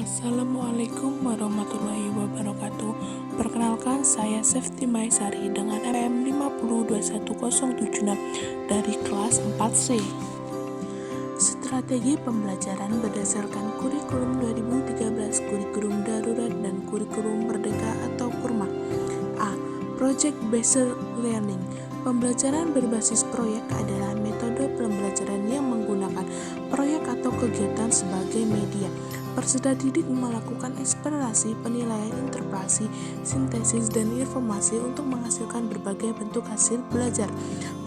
Assalamualaikum warahmatullahi wabarakatuh. Perkenalkan, saya Sefti Maisari dengan NPM 5021076 dari kelas 4C. Strategi pembelajaran berdasarkan kurikulum 2013, kurikulum darurat, dan kurikulum merdeka atau kurma. A. Project Based Learning. Pembelajaran berbasis proyek adalah metode pembelajaran yang menggunakan proyek atau kegiatan sebagai media. Peserta didik melakukan eksplorasi, penilaian, interpretasi, sintesis, dan informasi untuk menghasilkan berbagai bentuk hasil belajar.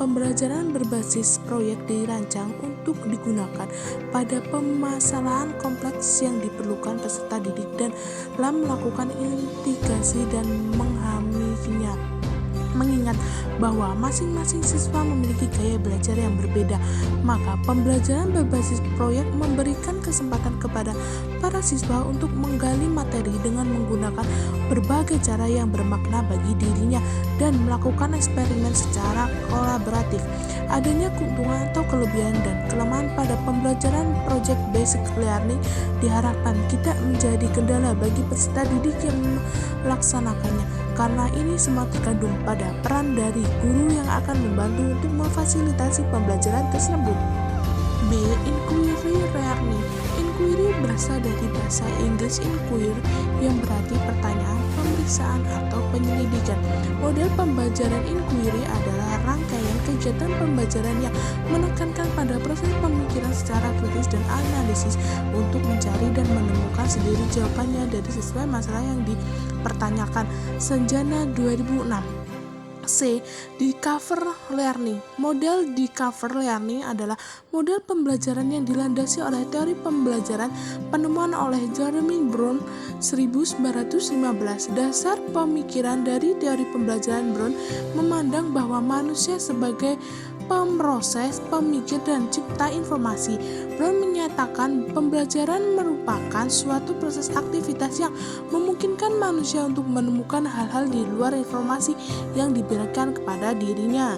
Pembelajaran berbasis proyek dirancang untuk digunakan pada permasalahan kompleks yang diperlukan peserta didik dan dalam melakukan integrasi dan menghaminya. Mengingat bahwa masing-masing siswa memiliki gaya belajar yang berbeda, maka pembelajaran berbasis proyek memberikan kesempatan kepada para siswa untuk menggali materi dengan menggunakan berbagai cara yang bermakna bagi dirinya dan melakukan eksperimen secara kolaboratif. Adanya keuntungan atau kelebihan dan kelemahan pada pembelajaran project based learning diharapkan tidak menjadi kendala bagi peserta didik yang melaksanakannya, karena ini semua terkandung pada peran dari guru yang akan membantu untuk memfasilitasi pembelajaran tersebut. B. Inquiry learning. Inquiry berasal dari bahasa Inggris inquire yang berarti pertanyaan, pemeriksaan, atau penyelidikan. Model pembelajaran inquiry adalah rangkaian kegiatan pembelajaran yang menekankan pada proses pemikiran secara kritis dan analisis untuk mencari dan menemukan sendiri jawabannya dari sesuai masalah yang dipertanyakan. Senjana 2006. C. Discover learning. Model discover learning adalah model pembelajaran yang dilandasi oleh teori pembelajaran penemuan oleh Jeremy Brown 1915. Dasar pemikiran dari teori pembelajaran Brown memandang bahwa manusia sebagai pemroses, pemikir, dan cipta informasi. Brown menyatakan pembelajaran merupakan suatu proses aktivitas yang memungkinkan manusia untuk menemukan hal-hal di luar informasi yang diberikan kepada dirinya.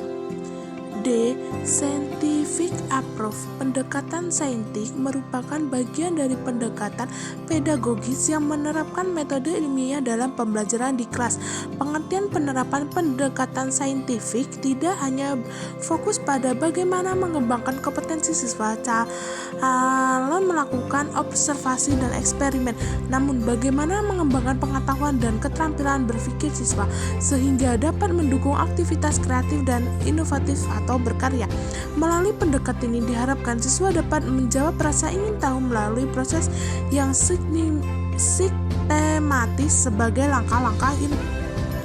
D. Scientific approach. Pendekatan saintik merupakan bagian dari pendekatan pedagogis yang menerapkan metode ilmiah dalam pembelajaran di kelas. Pengertian penerapan pendekatan saintifik tidak hanya fokus pada bagaimana mengembangkan kompetensi siswa dalam melakukan observasi dan eksperimen, namun bagaimana mengembangkan pengetahuan dan keterampilan berpikir siswa sehingga dapat mendukung aktivitas kreatif dan inovatif atau berkarya. Melalui pendekatan ini diharapkan siswa dapat menjawab rasa ingin tahu melalui proses yang sistematis sebagai langkah-langkah ilmu.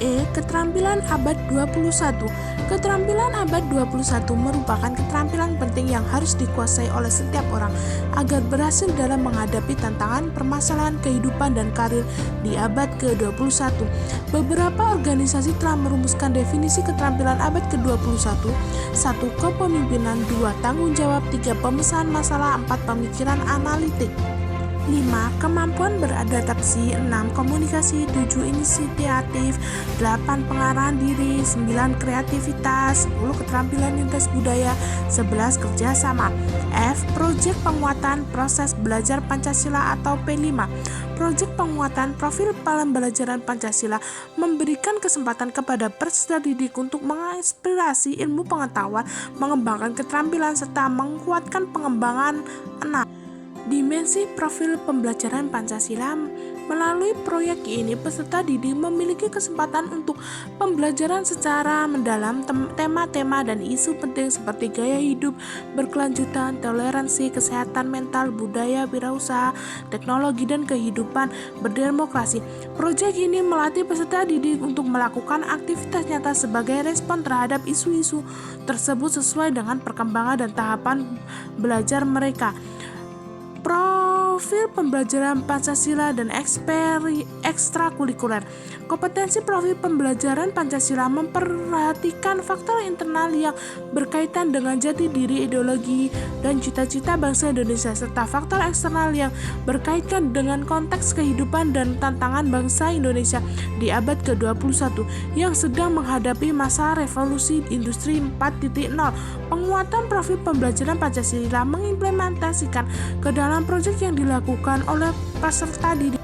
E. Keterampilan abad 21. Keterampilan abad 21 merupakan keterampilan penting yang harus dikuasai oleh setiap orang agar berhasil dalam menghadapi tantangan permasalahan kehidupan dan karir di abad ke-21. Beberapa organisasi telah merumuskan definisi keterampilan abad ke-21. 1. Kepemimpinan. 2. Tanggung jawab. 3. Pemecahan masalah. 4. Pemikiran analitik. 5. Kemampuan beradaptasi. 6. Komunikasi. 7. Inisiatif. 8. Pengarahan diri. 9. Kreativitas. 10. Keterampilan lintas budaya. 11. Kerjasama. F. Proyek penguatan proses belajar Pancasila atau P5. Proyek penguatan profil pembelajaran Pancasila memberikan kesempatan kepada peserta didik untuk menginspirasi ilmu pengetahuan, mengembangkan keterampilan, serta menguatkan pengembangan 6. Dimensi profil pembelajaran Pancasila. Melalui proyek ini, peserta didik memiliki kesempatan untuk pembelajaran secara mendalam tema-tema dan isu penting seperti gaya hidup berkelanjutan, toleransi, kesehatan mental, budaya, wirausaha, teknologi, dan kehidupan berdemokrasi. Proyek ini melatih peserta didik untuk melakukan aktivitas nyata sebagai respon terhadap isu-isu tersebut sesuai dengan perkembangan dan tahapan belajar mereka. Profil pembelajaran Pancasila dan ekstrakurikuler. Kompetensi profil pembelajaran Pancasila memperhatikan faktor internal yang berkaitan dengan jati diri, ideologi, dan cita-cita bangsa Indonesia, serta faktor eksternal yang berkaitan dengan konteks kehidupan dan tantangan bangsa Indonesia di abad ke-21 yang sedang menghadapi masa revolusi industri 4.0. Penguatan profil pembelajaran Pancasila mengimplementasikan ke dalam proyek yang dilakukan oleh peserta didik.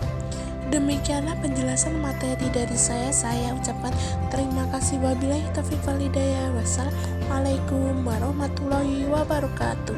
Demikianlah penjelasan materi dari saya ucapkan terima kasih. Wabillahi taufiq wal hidayah. Wassalamualaikum warahmatullahi wabarakatuh.